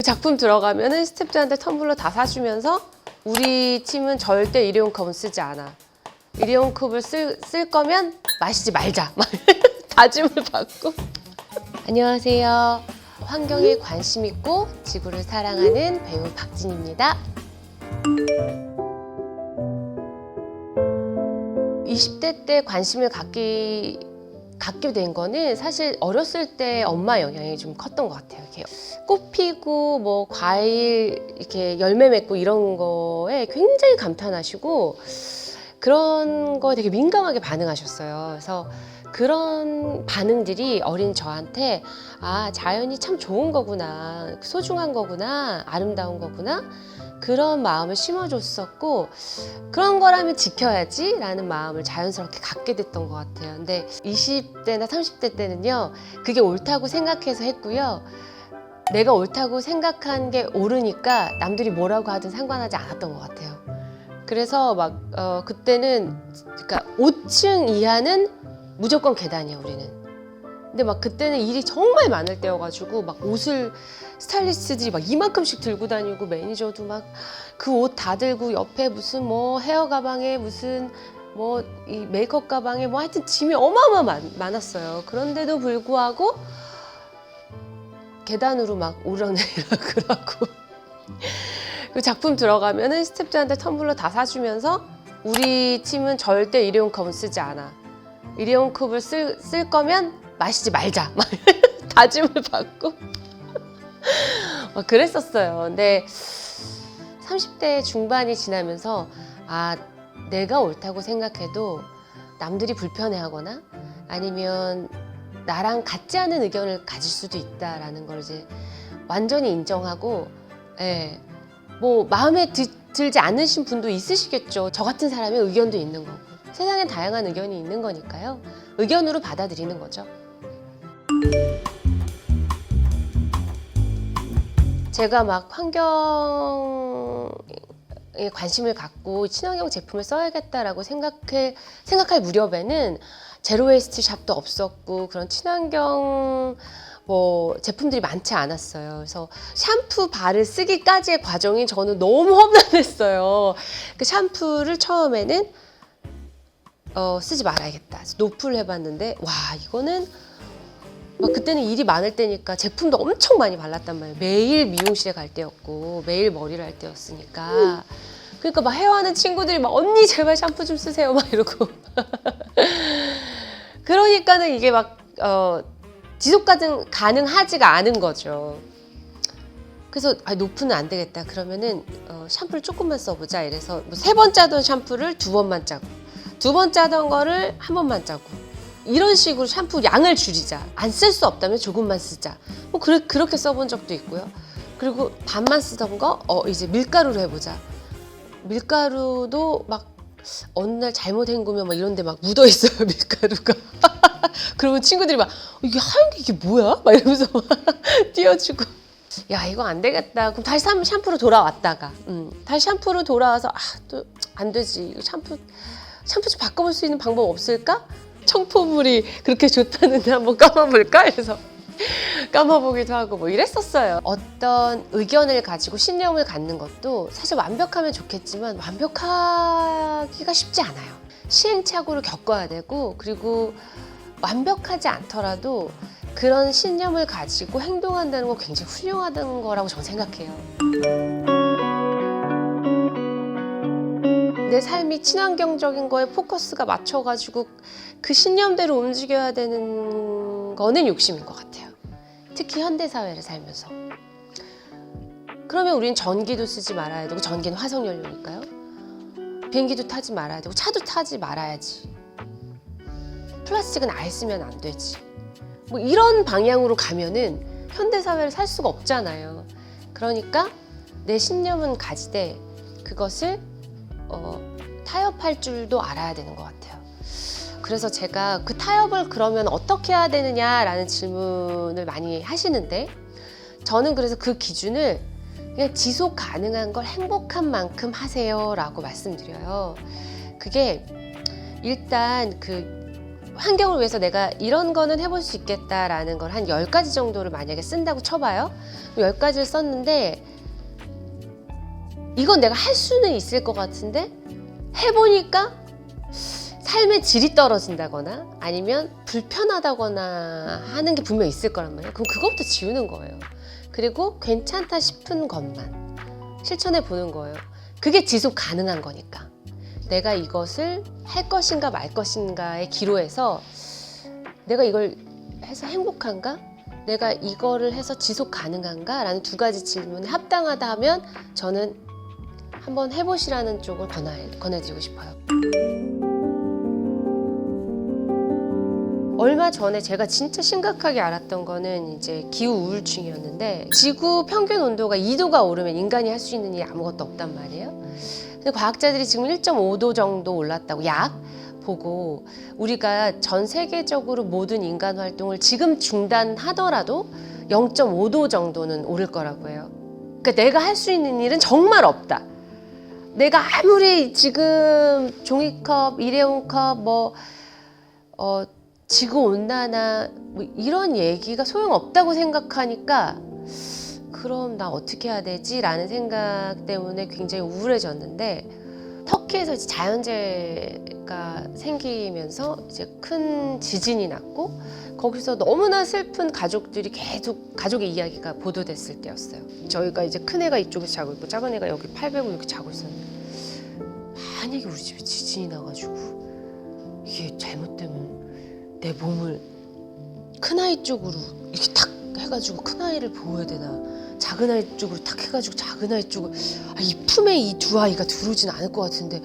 작품 들어가면은 스태프들한테 텀블러 다 사주면서 우리 팀은 절대 일회용 컵은 쓰지 않아. 일회용 컵을 쓸 거면 마시지 말자. 막 다짐을 받고. 안녕하세요. 환경에 관심 있고 지구를 사랑하는 배우 박진입니다. 20대 때 관심을 갖게 된 거는 사실 어렸을 때 엄마 영향이 좀 컸던 것 같아요. 이렇게 꽃 피고 뭐 과일 이렇게 열매 맺고 이런 거에 굉장히 감탄하시고 그런 거에 되게 민감하게 반응하셨어요. 그래서 그런 반응들이 어린 저한테 아, 자연이 참 좋은 거구나, 소중한 거구나, 아름다운 거구나 그런 마음을 심어줬었고 그런 거라면 지켜야지 라는 마음을 자연스럽게 갖게 됐던 것 같아요. 근데 20대나 30대 때는요 그게 옳다고 생각해서 했고요, 내가 옳다고 생각한 게 옳으니까 남들이 뭐라고 하든 상관하지 않았던 것 같아요. 그래서 막 그때는 그러니까 5층 이하는 무조건 계단이야 우리는. 근데 막 그때는 일이 정말 많을 때여가지고 막 옷을 스타일리스트들이 막 이만큼씩 들고 다니고 매니저도 막 그 옷 다 들고 옆에 무슨 뭐 헤어 가방에 무슨 뭐 이 메이크업 가방에 뭐 하여튼 짐이 많았어요. 그런데도 불구하고 계단으로 막 오르락내리락 그러고 그 작품 들어가면은 스태프들한테 텀블러 다 사주면서 우리 팀은 절대 일회용 컵은 쓰지 않아. 일회용 컵을 쓸 거면 마시지 말자. 막 다짐을 받고 막 그랬었어요. 근데 30대 중반이 지나면서 아, 내가 옳다고 생각해도 남들이 불편해하거나 아니면 나랑 같지 않은 의견을 가질 수도 있다라는 걸 이제 완전히 인정하고, 예, 뭐 마음에 들지 않으신 분도 있으시겠죠. 저 같은 사람의 의견도 있는 거고 세상엔 다양한 의견이 있는 거니까요. 의견으로 받아들이는 거죠. 제가 막 환경에 관심을 갖고 친환경 제품을 써야겠다라고 생각할 무렵에는 제로웨이스트 샵도 없었고 그런 친환경 뭐 제품들이 많지 않았어요. 그래서 샴푸 바를 쓰기까지의 과정이 저는 너무 험난했어요. 그 샴푸를 처음에는 쓰지 말아야겠다. 노프를 해봤는데 와, 이거는 막 그때는 일이 많을 때니까 제품도 엄청 많이 발랐단 말이에요. 매일 미용실에 갈 때였고 매일 머리를 할 때였으니까. 그러니까 막 헤어하는 친구들이 막 언니 제발 샴푸 좀 쓰세요 막 이러고 그러니까는 이게 막 지속 가능하지가 않은 거죠. 그래서 아, 노프는 안 되겠다. 그러면은 샴푸를 조금만 써보자. 이래서 뭐 3번 짜던 샴푸를 2번만 짜고 2번 짜던 거를 1번만 짜고 이런 식으로 샴푸 양을 줄이자. 안 쓸 수 없다면 조금만 쓰자. 뭐 그렇게 써본 적도 있고요. 그리고 반만 쓰던 거 이제 밀가루로 해보자. 밀가루도 막 어느 날 잘못 헹구면 막 이런 데 막 묻어 있어요, 밀가루가. 그러면 친구들이 막 이게 하얀 게 이게 뭐야? 막 이러면서 막 띄워주고 야, 이거 안 되겠다. 그럼 다시 샴푸로 돌아왔다가 다시 샴푸로 돌아와서 아, 또 안 되지. 이거 샴푸 좀 바꿔볼 수 있는 방법 없을까? 청포물이 그렇게 좋다는데 한번 감아볼까? 해서 감아보기도 하고 뭐 이랬었어요. 어떤 의견을 가지고 신념을 갖는 것도 사실 완벽하면 좋겠지만 완벽하기가 쉽지 않아요. 시행착오를 겪어야 되고 그리고 완벽하지 않더라도 그런 신념을 가지고 행동한다는 건 굉장히 훌륭하다는 거라고 저는 생각해요. 내 삶이 친환경적인 거에 포커스가 맞춰가지고 그 신념대로 움직여야 되는 거는 욕심인 것 같아요. 특히 현대사회를 살면서. 그러면 우리는 전기도 쓰지 말아야 되고 전기는 화석연료니까요. 비행기도 타지 말아야 되고 차도 타지 말아야지. 플라스틱은 아예 쓰면 안 되지. 뭐 이런 방향으로 가면은 현대사회를 살 수가 없잖아요. 그러니까 내 신념은 가지되 그것을 타협할 줄도 알아야 되는 것 같아요. 그래서 제가 그 타협을 그러면 어떻게 해야 되느냐라는 질문을 많이 하시는데 저는 그래서 그 기준을 그냥 지속 가능한 걸 행복한 만큼 하세요라고 말씀드려요. 그게 일단 그 환경을 위해서 내가 이런 거는 해볼 수 있겠다라는 걸 한 10가지 정도를 만약에 쓴다고 쳐봐요. 10가지를 썼는데 이건 내가 할 수는 있을 것 같은데 해보니까 삶의 질이 떨어진다거나 아니면 불편하다거나 하는 게 분명 있을 거란 말이에요. 그럼 그것부터 지우는 거예요. 그리고 괜찮다 싶은 것만 실천해 보는 거예요. 그게 지속 가능한 거니까. 내가 이것을 할 것인가 말 것인가의 기로에서 내가 이걸 해서 행복한가? 내가 이거를 해서 지속 가능한가? 라는 2가지 질문에 합당하다 하면 저는 한번 해보시라는 쪽을 권해드리고 싶어요. 얼마 전에 제가 진짜 심각하게 알았던 거는 이제 기후 우울증이었는데, 지구 평균 온도가 2도가 오르면 인간이 할 수 있는 일이 아무것도 없단 말이에요. 근데 과학자들이 지금 1.5도 정도 올랐다고 약 보고, 우리가 전 세계적으로 모든 인간 활동을 지금 중단하더라도 0.5도 정도는 오를 거라고 해요. 그러니까 내가 할 수 있는 일은 정말 없다. 내가 아무리 지금 종이컵, 일회용컵, 지구온난화 이런 얘기가 소용없다고 생각하니까 그럼 나 어떻게 해야 되지? 라는 생각 때문에 굉장히 우울해졌는데, 터키에서 이제 자연재해가 생기면서 이제 큰 지진이 났고 거기서 너무나 슬픈 가족들이 계속 가족의 이야기가 보도됐을 때였어요. 저희가 이제 큰 애가 이쪽에서 자고 있고 작은 애가 여기 팔 베고 이렇게 자고 있었는데, 만약에 우리 집에 지진이 나가지고 이게 잘못되면 내 몸을 큰아이 쪽으로 이렇게 탁 해가지고 큰아이를 보호해야 되나, 작은 아이 쪽으로 탁 해가지고 작은 아이 쪽을, 이 품에 이 2아이가 들어오진 않을 것 같은데,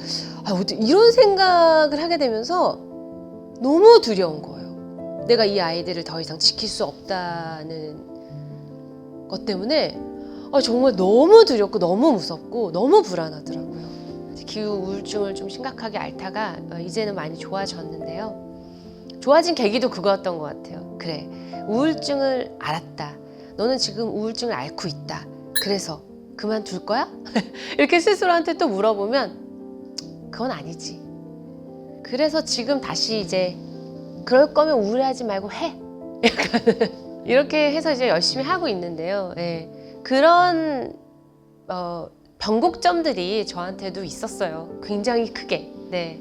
이런 생각을 하게 되면서 너무 두려운 거예요. 내가 이 아이들을 더 이상 지킬 수 없다는 것 때문에 정말 너무 두렵고 너무 무섭고 너무 불안하더라고요. 기후 우울증을 좀 심각하게 앓다가 이제는 많이 좋아졌는데요. 좋아진 계기도 그거였던 것 같아요. 그래, 우울증을 알았다. 너는 지금 우울증을 앓고 있다. 그래서 그만둘 거야? 이렇게 스스로한테 또 물어보면 그건 아니지. 그래서 지금 다시 이제 그럴 거면 우울해하지 말고 해. 약간 이렇게 해서 이제 열심히 하고 있는데요. 네. 그런 변곡점들이 저한테도 있었어요. 굉장히 크게. 네.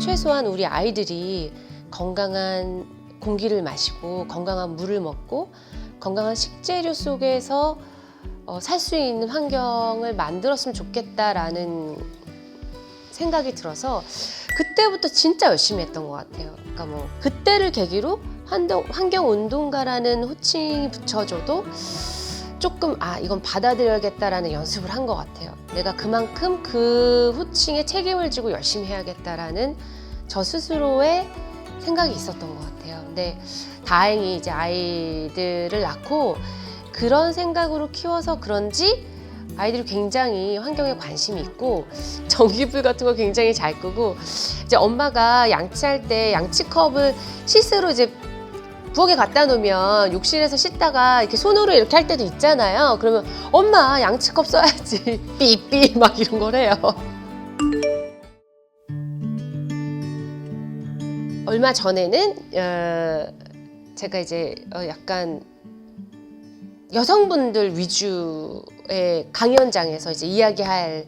최소한 우리 아이들이 건강한 공기를 마시고 건강한 물을 먹고 건강한 식재료 속에서 살 수 있는 환경을 만들었으면 좋겠다라는 생각이 들어서 그때부터 진짜 열심히 했던 것 같아요. 그러니까 그때를 계기로 환경운동가라는 호칭이 붙여줘도 조금 이건 받아들여야겠다라는 연습을 한 것 같아요. 내가 그만큼 그 호칭에 책임을 지고 열심히 해야겠다라는 저 스스로의 생각이 있었던 것 같아요. 근데 다행히 이제 아이들을 낳고 그런 생각으로 키워서 그런지 아이들이 굉장히 환경에 관심이 있고 전기불 같은 거 굉장히 잘 끄고, 이제 엄마가 양치할 때 양치컵을 실수로 이제 부엌에 갖다 놓으면 욕실에서 씻다가 이렇게 손으로 이렇게 할 때도 있잖아요. 그러면 엄마 양치컵 써야지 삐삐 막 이런 걸 해요. 얼마 전에는 제가 이제 약간 여성분들 위주의 강연장에서 이제 이야기할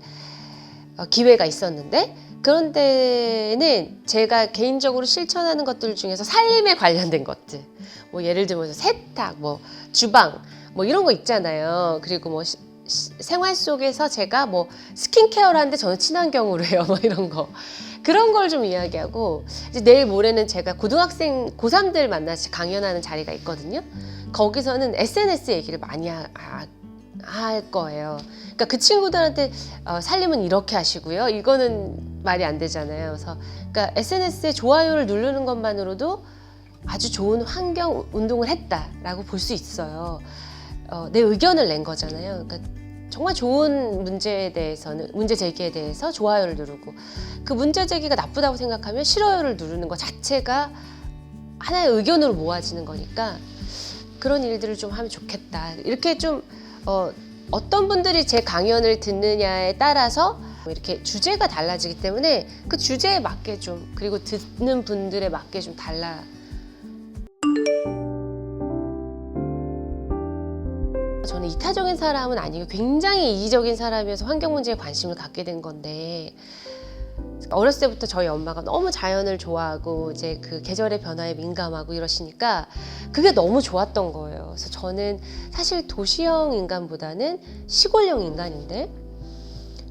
기회가 있었는데, 그런 데는 제가 개인적으로 실천하는 것들 중에서 살림에 관련된 것들, 예를 들면 세탁, 주방, 이런 거 있잖아요. 그리고 생활 속에서 제가 스킨케어를 하는데 저는 친환경으로 해요. 이런 거. 그런 걸 좀 이야기하고, 이제 내일 모레는 제가 고등학생, 고3들 만나서 강연하는 자리가 있거든요. 거기서는 SNS 얘기를 많이 할 거예요. 그러니까 그 친구들한테 살림은 이렇게 하시고요. 이거는 말이 안 되잖아요. 그래서 그러니까 SNS에 좋아요를 누르는 것만으로도 아주 좋은 환경 운동을 했다라고 볼 수 있어요. 내 의견을 낸 거잖아요. 그러니까 정말 좋은 문제에 대해서는, 문제 제기에 대해서 좋아요를 누르고, 그 문제 제기가 나쁘다고 생각하면 싫어요를 누르는 것 자체가 하나의 의견으로 모아지는 거니까 그런 일들을 좀 하면 좋겠다. 이렇게 좀 어떤 분들이 제 강연을 듣느냐에 따라서 이렇게 주제가 달라지기 때문에 그 주제에 맞게 좀, 그리고 듣는 분들에 맞게 좀 달라. 저는 이타적인 사람은 아니고 굉장히 이기적인 사람이어서 환경 문제에 관심을 갖게 된 건데, 어렸을 때부터 저희 엄마가 너무 자연을 좋아하고 이제 그 계절의 변화에 민감하고 이러시니까 그게 너무 좋았던 거예요. 그래서 저는 사실 도시형 인간보다는 시골형 인간인데,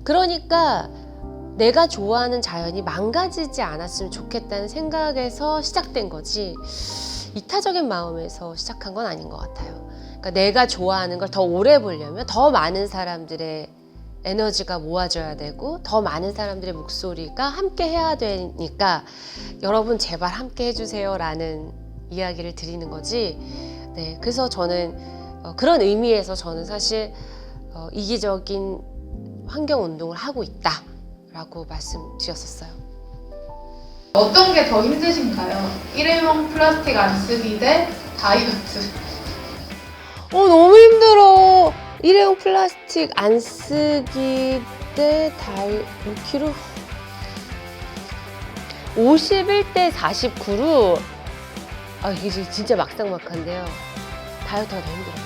그러니까 내가 좋아하는 자연이 망가지지 않았으면 좋겠다는 생각에서 시작된 거지, 이타적인 마음에서 시작한 건 아닌 것 같아요. 그러니까 내가 좋아하는 걸 더 오래 보려면 더 많은 사람들의 에너지가 모아져야 되고 더 많은 사람들의 목소리가 함께 해야 되니까 여러분 제발 함께 해주세요 라는 이야기를 드리는 거지. 네, 그래서 저는 그런 의미에서 저는 사실 이기적인 환경운동을 하고 있다 라고 말씀드렸었어요. 어떤 게 더 힘드신가요? 일회용 플라스틱 안 쓰기 대 다이어트. 너무 힘들어. 일회용 플라스틱 안 쓰기 대 5kg? 51대 49로 이게 진짜 막상막한데요. 다이어트가 더 힘들어요.